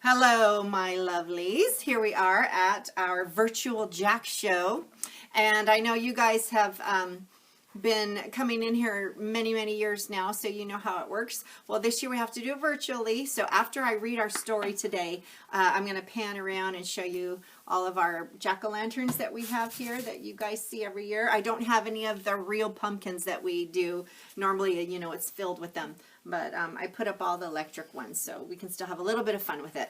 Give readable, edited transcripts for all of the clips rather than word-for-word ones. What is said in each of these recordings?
Hello, my lovelies. Here we are at our virtual Jack show. And I know you guys have been coming in here many, many years now, so you know how it works. Well, this year we have to do it virtually. So after I read our story today, I'm going to pan around and show you all of our jack-o'-lanterns that we have here that you guys see every year. I don't have any of the real pumpkins that we do. Normally, you know, it's filled with them. But I put up all the electric ones so we can still have a little bit of fun with it.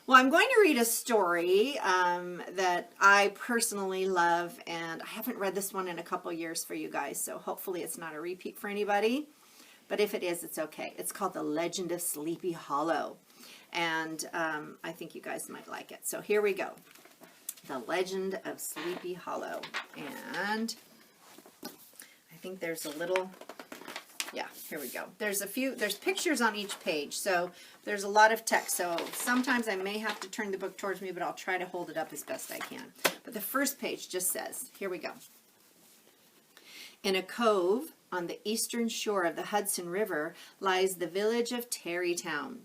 Well, I'm going to read a story that I personally love, and I haven't read this one in a couple years for you guys, so hopefully it's not a repeat for anybody. But if it is, it's okay. It's called The Legend of Sleepy Hollow, and I think you guys might like it. So here we go. The Legend of Sleepy Hollow. And I think there's a little... Yeah, here we go. There's pictures on each page, so there's a lot of text. So sometimes I may have to turn the book towards me, but I'll try to hold it up as best I can. But the first page just says, here we go. In a cove on the eastern shore of the Hudson River lies the village of Tarrytown.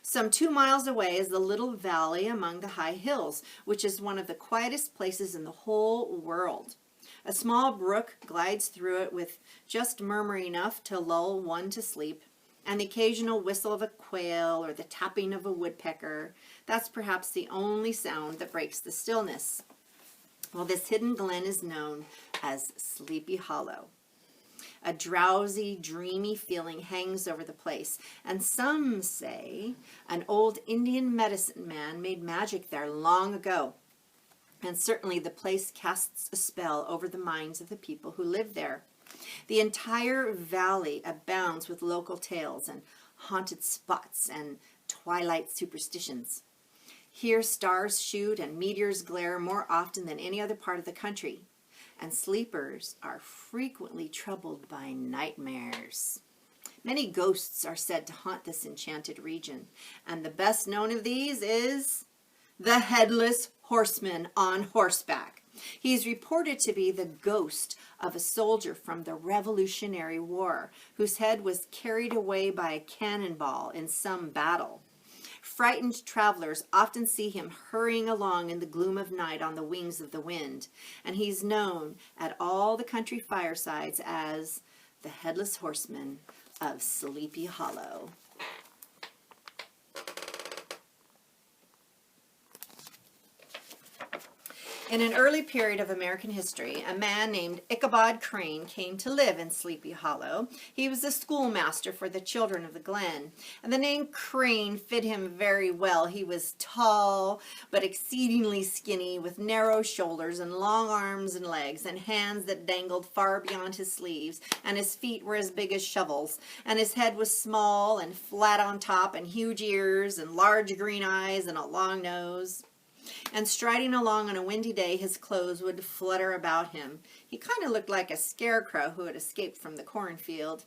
Some 2 miles away is the little valley among the high hills, which is one of the quietest places in the whole world. A small brook glides through it with just murmur enough to lull one to sleep, and the occasional whistle of a quail or the tapping of a woodpecker. That's perhaps the only sound that breaks the stillness. Well, this hidden glen is known as Sleepy Hollow. A drowsy, dreamy feeling hangs over the place, and some say an old Indian medicine man made magic there long ago. And certainly the place casts a spell over the minds of the people who live there. The entire valley abounds with local tales and haunted spots and twilight superstitions. Here stars shoot and meteors glare more often than any other part of the country, and sleepers are frequently troubled by nightmares. Many ghosts are said to haunt this enchanted region, and the best known of these is the Headless Horseman on horseback. He is reported to be the ghost of a soldier from the Revolutionary War, whose head was carried away by a cannonball in some battle. Frightened travelers often see him hurrying along in the gloom of night on the wings of the wind, and he's known at all the country firesides as the Headless Horseman of Sleepy Hollow. In an early period of American history, a man named Ichabod Crane came to live in Sleepy Hollow. He was a schoolmaster for the children of the Glen, and the name Crane fit him very well. He was tall, but exceedingly skinny, with narrow shoulders and long arms and legs, and hands that dangled far beyond his sleeves, and his feet were as big as shovels, and his head was small and flat on top, and huge ears, and large green eyes, and a long nose. And striding along on a windy day, his clothes would flutter about him. He kind of looked like a scarecrow who had escaped from the cornfield.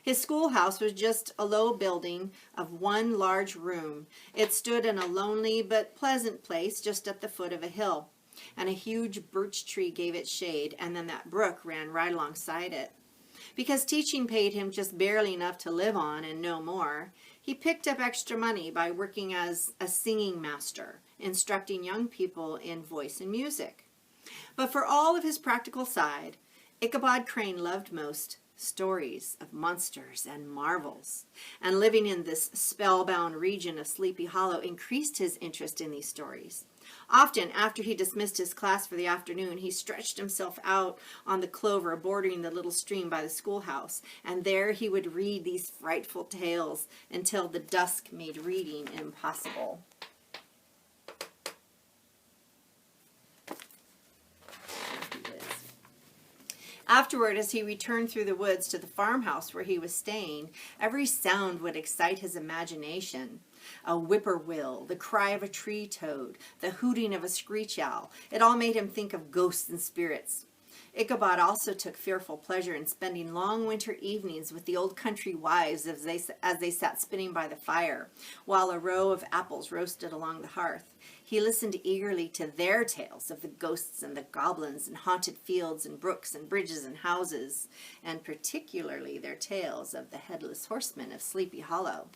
His schoolhouse was just a low building of one large room. It stood in a lonely but pleasant place just at the foot of a hill, and a huge birch tree gave it shade, and then that brook ran right alongside it. Because teaching paid him just barely enough to live on and no more, he picked up extra money by working as a singing master, instructing young people in voice and music. But for all of his practical side, Ichabod Crane loved most stories of monsters and marvels, and living in this spellbound region of Sleepy Hollow increased his interest in these stories. Often, after he dismissed his class for the afternoon, he stretched himself out on the clover bordering the little stream by the schoolhouse, and there he would read these frightful tales until the dusk made reading impossible. Afterward, as he returned through the woods to the farmhouse where he was staying, every sound would excite his imagination. A whippoorwill, the cry of a tree toad, the hooting of a screech owl. It all made him think of ghosts and spirits. Ichabod also took fearful pleasure in spending long winter evenings with the old country wives as they sat spinning by the fire, while a row of apples roasted along the hearth. He listened eagerly to their tales of the ghosts and the goblins and haunted fields and brooks and bridges and houses, and particularly their tales of the Headless Horseman of Sleepy Hollow.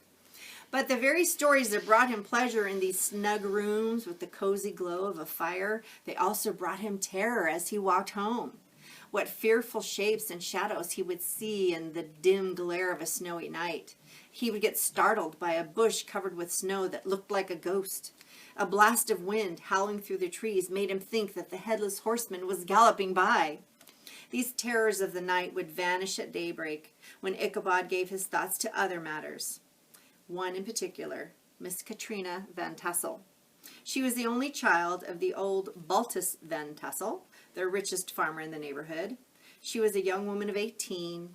But the very stories that brought him pleasure in these snug rooms with the cozy glow of a fire, they also brought him terror as he walked home. What fearful shapes and shadows he would see in the dim glare of a snowy night. He would get startled by a bush covered with snow that looked like a ghost. A blast of wind howling through the trees made him think that the headless horseman was galloping by. These terrors of the night would vanish at daybreak when Ichabod gave his thoughts to other matters. One in particular, Miss Katrina Van Tassel. She was the only child of the old Baltus Van Tassel, the richest farmer in the neighborhood. She was a young woman of 18,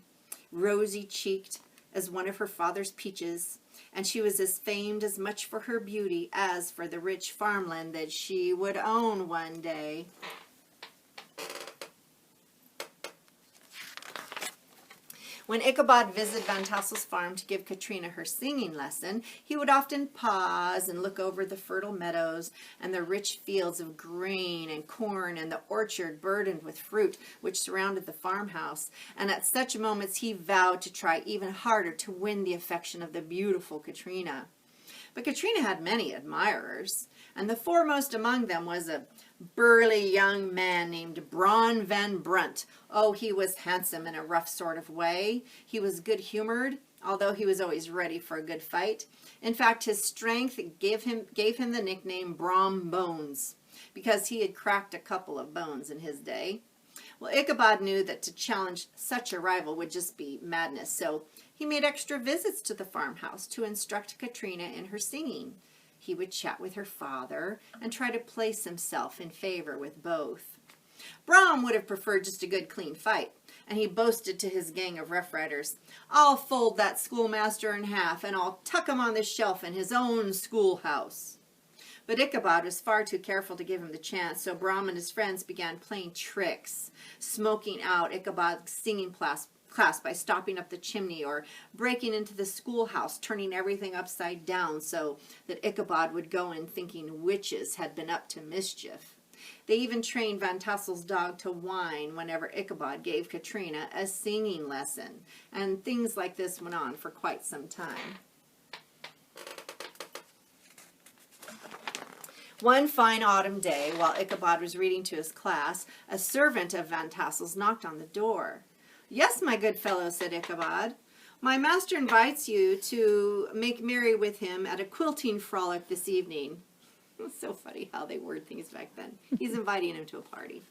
rosy-cheeked as one of her father's peaches, and she was as famed as much for her beauty as for the rich farmland that she would own one day. When Ichabod visited Van Tassel's farm to give Katrina her singing lesson, he would often pause and look over the fertile meadows and the rich fields of grain and corn and the orchard burdened with fruit which surrounded the farmhouse. And at such moments he vowed to try even harder to win the affection of the beautiful Katrina. But Katrina had many admirers, and the foremost among them was a burly young man named Bron Van Brunt. Oh, he was handsome in a rough sort of way. He was good-humored, although he was always ready for a good fight. In fact, his strength gave him the nickname Brom Bones, because he had cracked a couple of bones in his day. Well, Ichabod knew that to challenge such a rival would just be madness, so he made extra visits to the farmhouse to instruct Katrina in her singing. He would chat with her father and try to place himself in favor with both. Brom would have preferred just a good clean fight, and he boasted to his gang of Rough Riders, "I'll fold that schoolmaster in half, and I'll tuck him on the shelf in his own schoolhouse." But Ichabod was far too careful to give him the chance, so Brom and his friends began playing tricks, smoking out Ichabod's singing class by stopping up the chimney or breaking into the schoolhouse, turning everything upside down so that Ichabod would go in thinking witches had been up to mischief. They even trained Van Tassel's dog to whine whenever Ichabod gave Katrina a singing lesson, and things like this went on for quite some time. One fine autumn day, while Ichabod was reading to his class, a servant of Van Tassel's knocked on the door. "Yes, my good fellow," said Ichabod. "My master invites you to make merry with him at a quilting frolic this evening." It's so funny how they word things back then. He's inviting him to a party.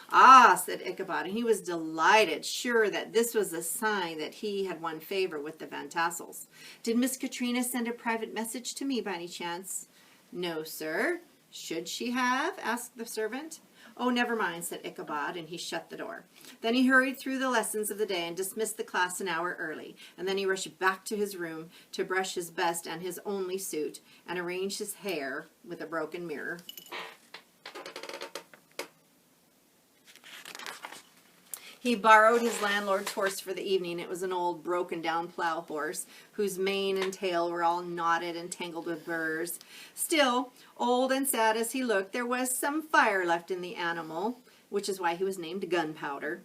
"Ah," said Ichabod, and he was delighted, sure that this was a sign that he had won favor with the Van Tassels. "Did Miss Katrina send a private message to me by any chance?" "No, sir." "Should she have?" asked the servant. "Oh, never mind," said Ichabod, and he shut the door. Then he hurried through the lessons of the day and dismissed the class an hour early, and then he rushed back to his room to brush his best and his only suit and arrange his hair with a broken mirror. He borrowed his landlord's horse for the evening. It was an old broken-down plow horse whose mane and tail were all knotted and tangled with burrs. Still, old and sad as he looked, there was some fire left in the animal, which is why he was named Gunpowder.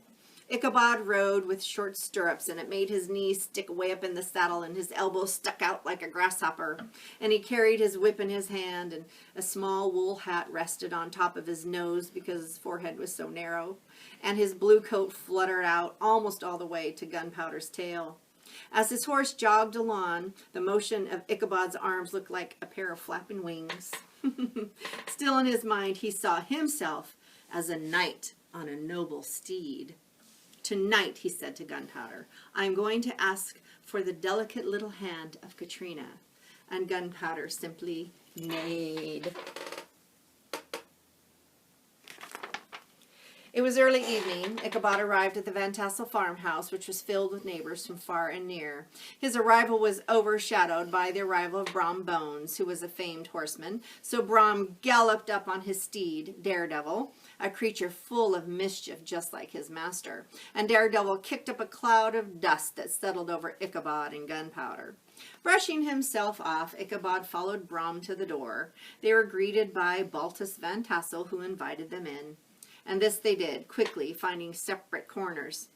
Ichabod rode with short stirrups, and it made his knees stick way up in the saddle, and his elbows stuck out like a grasshopper. And he carried his whip in his hand, and a small wool hat rested on top of his nose because his forehead was so narrow, and his blue coat fluttered out almost all the way to Gunpowder's tail. As his horse jogged along, the motion of Ichabod's arms looked like a pair of flapping wings. Still in his mind, he saw himself as a knight on a noble steed. "Tonight," he said to Gunpowder, "I am going to ask for the delicate little hand of Katrina." And Gunpowder simply neighed. It was early evening. Ichabod arrived at the Van Tassel farmhouse, which was filled with neighbors from far and near. His arrival was overshadowed by the arrival of Brom Bones, who was a famed horseman. So Brom galloped up on his steed, Daredevil, a creature full of mischief just like his master. And Daredevil kicked up a cloud of dust that settled over Ichabod and Gunpowder. Brushing himself off, Ichabod followed Brom to the door. They were greeted by Baltus Van Tassel, who invited them in. And this they did, quickly, finding separate corners.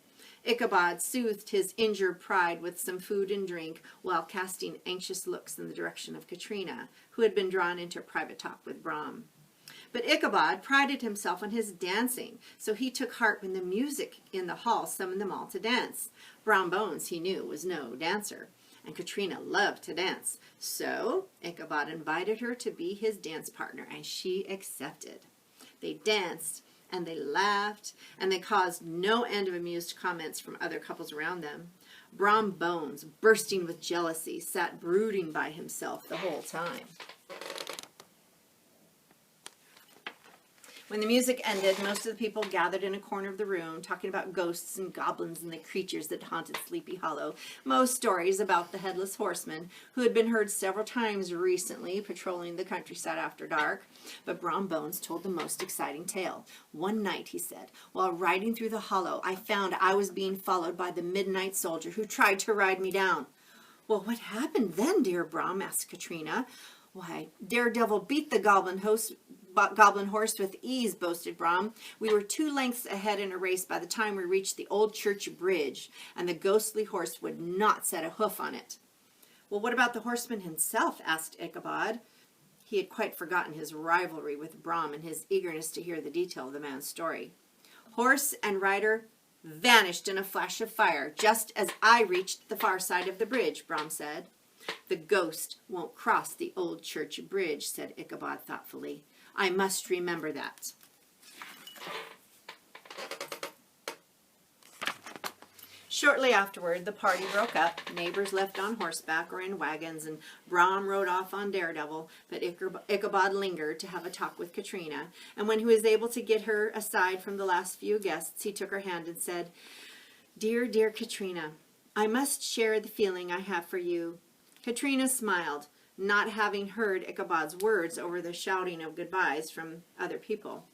Ichabod soothed his injured pride with some food and drink while casting anxious looks in the direction of Katrina, who had been drawn into a private talk with Brom. But Ichabod prided himself on his dancing, so he took heart when the music in the hall summoned them all to dance. Brom Bones, he knew, was no dancer, and Katrina loved to dance. So Ichabod invited her to be his dance partner, and she accepted. They danced, and they laughed, and they caused no end of amused comments from other couples around them. Brom Bones, bursting with jealousy, sat brooding by himself the whole time. When the music ended, most of the people gathered in a corner of the room, talking about ghosts and goblins and the creatures that haunted Sleepy Hollow. Most stories about the Headless Horseman, who had been heard several times recently patrolling the countryside after dark. But Brom Bones told the most exciting tale. One night, he said, while riding through the hollow, I found I was being followed by the midnight soldier who tried to ride me down. Well, what happened then, dear Brom? Asked Katrina. Why, Daredevil beat the goblin horse with ease, boasted Brom. We were 2 lengths ahead in a race by the time we reached the old church bridge, and the ghostly horse would not set a hoof on it. Well, what about the horseman himself? Asked Ichabod. He had quite forgotten his rivalry with Brom and his eagerness to hear the detail of the man's story. Horse and rider vanished in a flash of fire, just as I reached the far side of the bridge, Brom said. The ghost won't cross the old church bridge, said Ichabod thoughtfully. I must remember that. Shortly afterward, the party broke up. Neighbors left on horseback or in wagons, and Brom rode off on Daredevil, but Ichabod lingered to have a talk with Katrina, and when he was able to get her aside from the last few guests, he took her hand and said, Dear, dear Katrina, I must share the feeling I have for you. Katrina smiled, not having heard Ichabod's words over the shouting of goodbyes from other people.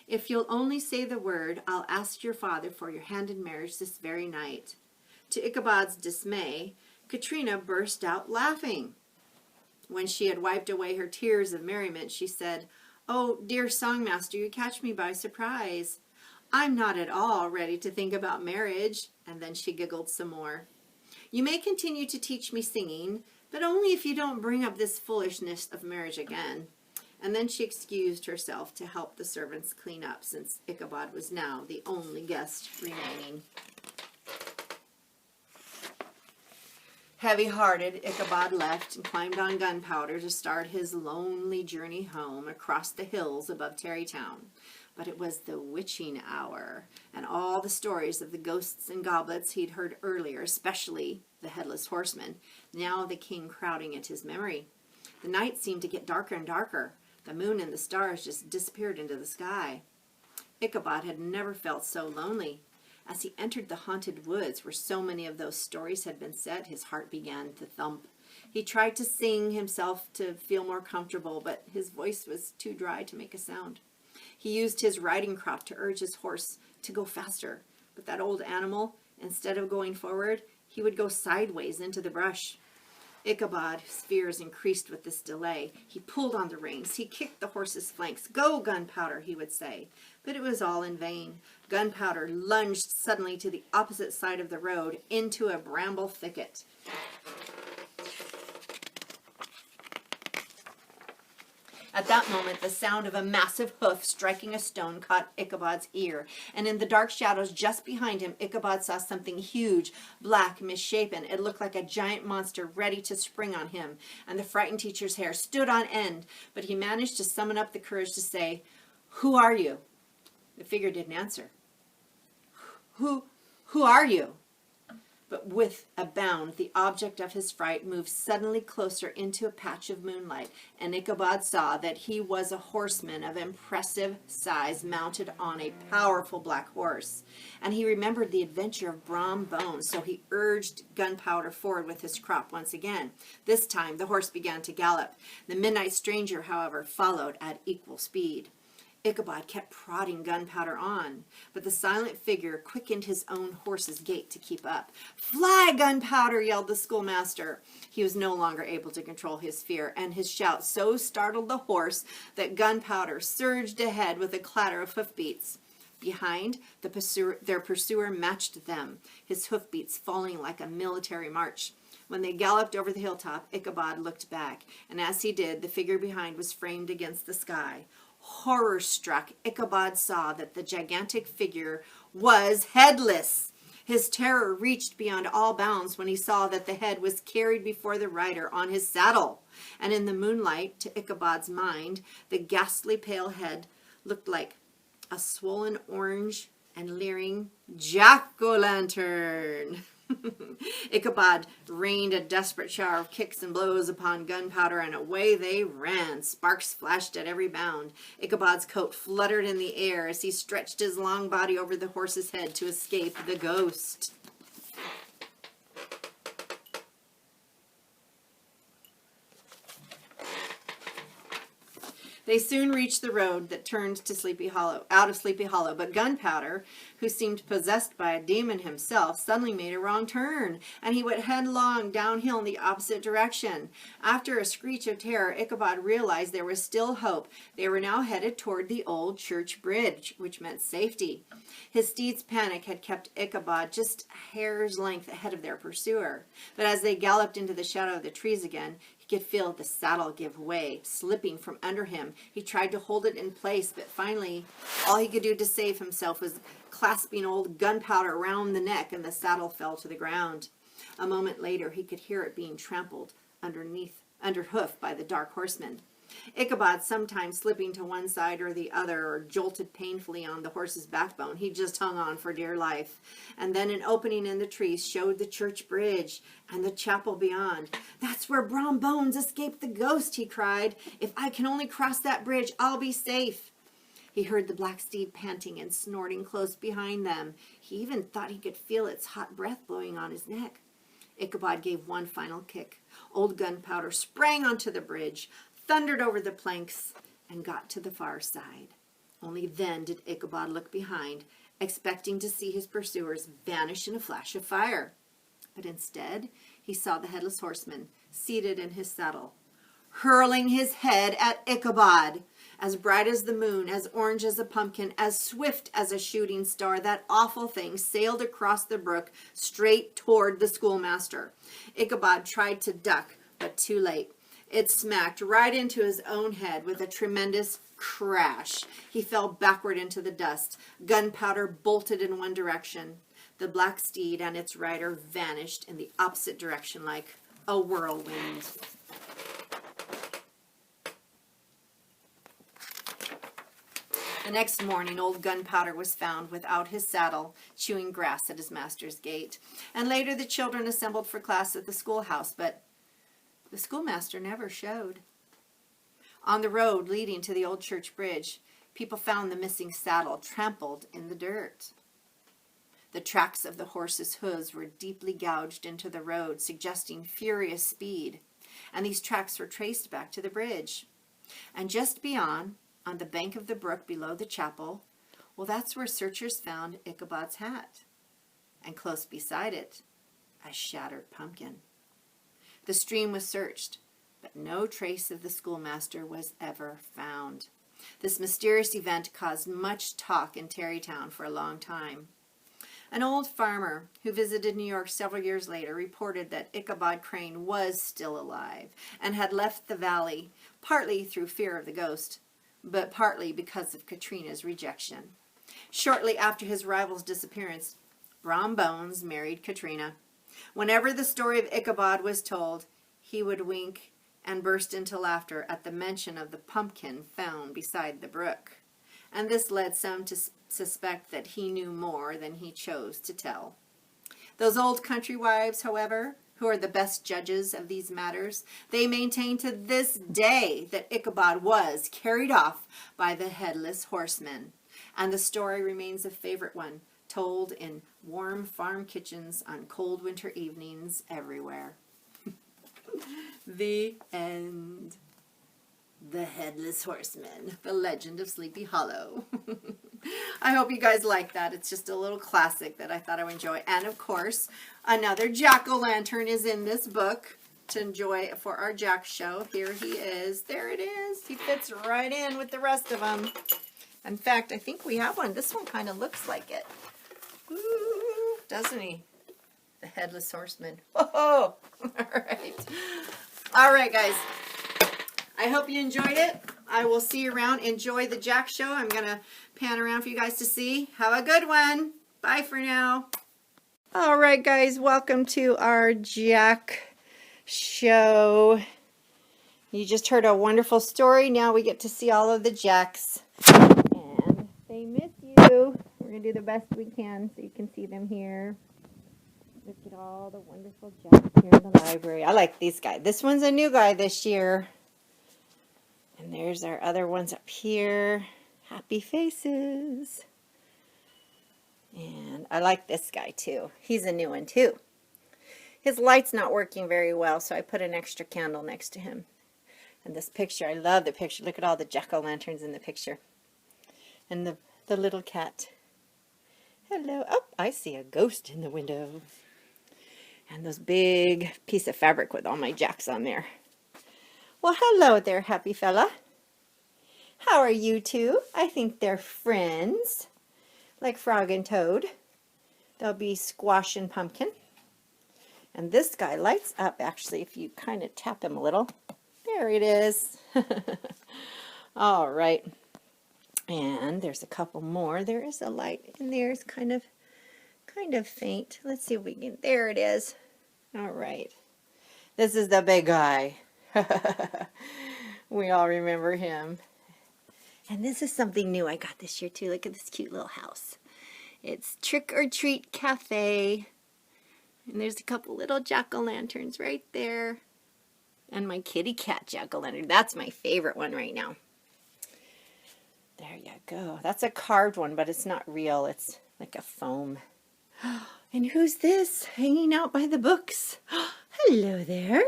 If you'll only say the word, I'll ask your father for your hand in marriage this very night. To Ichabod's dismay, Katrina burst out laughing. When she had wiped away her tears of merriment, she said, Oh, dear songmaster, you catch me by surprise. I'm not at all ready to think about marriage. And then she giggled some more. You may continue to teach me singing, but only if you don't bring up this foolishness of marriage again. And then she excused herself to help the servants clean up, since Ichabod was now the only guest remaining. Heavy-hearted, Ichabod left and climbed on Gunpowder to start his lonely journey home across the hills above Tarrytown. But it was the witching hour, and all the stories of the ghosts and goblets he'd heard earlier, especially the Headless Horseman, now they came crowding at his memory. The night seemed to get darker and darker. The moon and the stars just disappeared into the sky. Ichabod had never felt so lonely. As he entered the haunted woods where so many of those stories had been said, his heart began to thump. He tried to sing himself to feel more comfortable, but his voice was too dry to make a sound. He used his riding crop to urge his horse to go faster, but that old animal, instead of going forward, he would go sideways into the brush. Ichabod's fears increased with this delay. He pulled on the reins. He kicked the horse's flanks. Go, Gunpowder, he would say. But it was all in vain. Gunpowder lunged suddenly to the opposite side of the road into a bramble thicket. At that moment, the sound of a massive hoof striking a stone caught Ichabod's ear, and in the dark shadows just behind him, Ichabod saw something huge, black, misshapen. It looked like a giant monster ready to spring on him, and the frightened teacher's hair stood on end, but he managed to summon up the courage to say, Who are you? The figure didn't answer. Who are you? But with a bound, the object of his fright moved suddenly closer into a patch of moonlight, and Ichabod saw that he was a horseman of impressive size mounted on a powerful black horse. And he remembered the adventure of Brom Bones, so he urged Gunpowder forward with his crop once again. This time, the horse began to gallop. The midnight stranger, however, followed at equal speed. Ichabod kept prodding Gunpowder on, but the silent figure quickened his own horse's gait to keep up. Fly, Gunpowder, yelled the schoolmaster. He was no longer able to control his fear, and his shout so startled the horse that Gunpowder surged ahead with a clatter of hoofbeats. Behind, their pursuer matched them, his hoofbeats falling like a military march. When they galloped over the hilltop, Ichabod looked back, and as he did, the figure behind was framed against the sky. Horror-struck, Ichabod saw that the gigantic figure was headless. His terror reached beyond all bounds when he saw that the head was carried before the rider on his saddle. And in the moonlight, to Ichabod's mind, the ghastly pale head looked like a swollen orange and leering jack-o'-lantern. Ichabod rained a desperate shower of kicks and blows upon Gunpowder, and away they ran. Sparks flashed at every bound. Ichabod's coat fluttered in the air as he stretched his long body over the horse's head to escape the ghost. They soon reached the road that turned to Sleepy Hollow, out of Sleepy Hollow, but Gunpowder, who seemed possessed by a demon himself, suddenly made a wrong turn, and he went headlong downhill in the opposite direction. After a screech of terror, Ichabod realized there was still hope. They were now headed toward the old church bridge, which meant safety. His steed's panic had kept Ichabod just a hair's length ahead of their pursuer, but as they galloped into the shadow of the trees again, he could feel the saddle give way, slipping from under him. He tried to hold it in place, but finally, all he could do to save himself was clasping old Gunpowder around the neck, and the saddle fell to the ground. A moment later, he could hear it being trampled under hoof by the dark horseman. Ichabod, sometimes slipping to one side or the other, or jolted painfully on the horse's backbone, he just hung on for dear life. And then an opening in the trees showed the church bridge and the chapel beyond. "That's where Brom Bones escaped the ghost," he cried. "If I can only cross that bridge, I'll be safe." He heard the black steed panting and snorting close behind them. He even thought he could feel its hot breath blowing on his neck. Ichabod gave one final kick. Old Gunpowder sprang onto the bridge, thundered over the planks, and got to the far side. Only then did Ichabod look behind, expecting to see his pursuers vanish in a flash of fire. But instead, he saw the headless horseman seated in his saddle, hurling his head at Ichabod. As bright as the moon, as orange as a pumpkin, as swift as a shooting star, that awful thing sailed across the brook straight toward the schoolmaster. Ichabod tried to duck, but too late. It smacked right into his own head with a tremendous crash. He fell backward into the dust. Gunpowder bolted in one direction. The black steed and its rider vanished in the opposite direction like a whirlwind. The next morning, old Gunpowder was found without his saddle, chewing grass at his master's gate. And later the children assembled for class at the schoolhouse, but the schoolmaster never showed. On the road leading to the old church bridge, people found the missing saddle trampled in the dirt. The tracks of the horse's hooves were deeply gouged into the road, suggesting furious speed, and these tracks were traced back to the bridge. And just beyond, on the bank of the brook below the chapel, well, that's where searchers found Ichabod's hat, and close beside it, a shattered pumpkin. The stream was searched, but no trace of the schoolmaster was ever found. This mysterious event caused much talk in Tarrytown for a long time. An old farmer who visited New York several years later reported that Ichabod Crane was still alive and had left the valley, partly through fear of the ghost, but partly because of Katrina's rejection. Shortly after his rival's disappearance, Brom Bones married Katrina. Whenever the story of Ichabod was told, he would wink and burst into laughter at the mention of the pumpkin found beside the brook. And this led some to suspect that he knew more than he chose to tell. Those old country wives, however, who are the best judges of these matters, they maintain to this day that Ichabod was carried off by the headless horseman. And the story remains a favorite one, told in warm farm kitchens on cold winter evenings everywhere. The end. The Headless Horseman, the legend of Sleepy Hollow. I hope you guys like that. It's just a little classic that I thought I would enjoy. And of course, another jack-o'-lantern is in this book to enjoy for our Jack show. Here he is. There it is. He fits right in with the rest of them. In fact, I think we have one. This one kind of looks like it. Ooh, doesn't he? The Headless Horseman. Whoa! All right. All right, guys. I hope you enjoyed it. I will see you around. Enjoy the Jack show. I'm going to pan around for you guys to see. Have a good one. Bye for now. All right, guys. Welcome to our Jack show. You just heard a wonderful story. Now we get to see all of the Jacks. And they miss you. We're going to do the best we can so you can see them here. Look at all the wonderful Jacks here in the library. I like these guys. This one's a new guy this year. And there's our other ones up here. Happy faces. And I like this guy too. He's a new one too. His light's not working very well, so I put an extra candle next to him. And this picture, I love the picture. Look at all the jack-o'-lanterns in the picture. And the little cat. Hello. Oh, I see a ghost in the window. And this big piece of fabric with all my jacks on there. Well, hello there, happy fella. How are you two? I think they're friends. Like Frog and Toad. They'll be Squash and Pumpkin. And this guy lights up, actually, if you kind of tap him a little. There it is. All right. And there's a couple more. There is a light in there. It's kind of faint. Let's see if we can. There it is. All right. This is the big guy. We all remember him. And this is something new I got this year too. Look at this cute little house. It's Trick or Treat Cafe. And there's a couple little jack-o'-lanterns right there. And my kitty cat jack-o'-lantern. That's my favorite one right now. There you go. That's a carved one, but it's not real. It's like a foam. And who's this hanging out by the books? Hello there.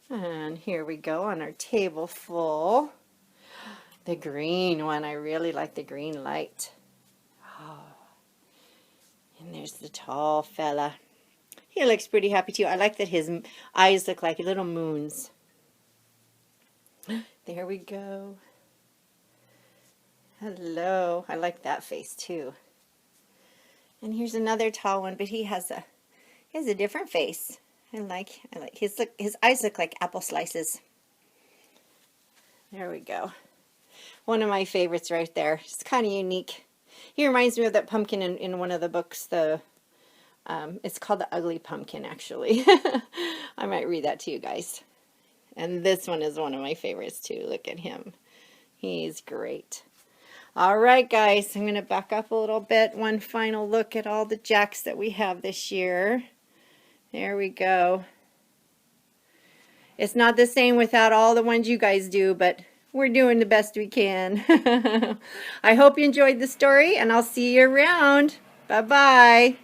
And here we go on our table full. The green one. I really like the green light. Oh. And there's the tall fella. He looks pretty happy too. I like that his eyes look like little moons. There we go. Hello. I like that face too. And here's another tall one, but he has a different face. I like his eyes look like apple slices. There we go. One of my favorites right there. It's kind of unique. He reminds me of that pumpkin in one of the books. It's called The Ugly Pumpkin, actually. I might read that to you guys. And this one is one of my favorites too. Look at him. He's great. All right, guys. I'm going to back up a little bit. One final look at all the Jacks that we have this year. There we go. It's not the same without all the ones you guys do, but we're doing the best we can. I hope you enjoyed the story, and I'll see you around. Bye-bye.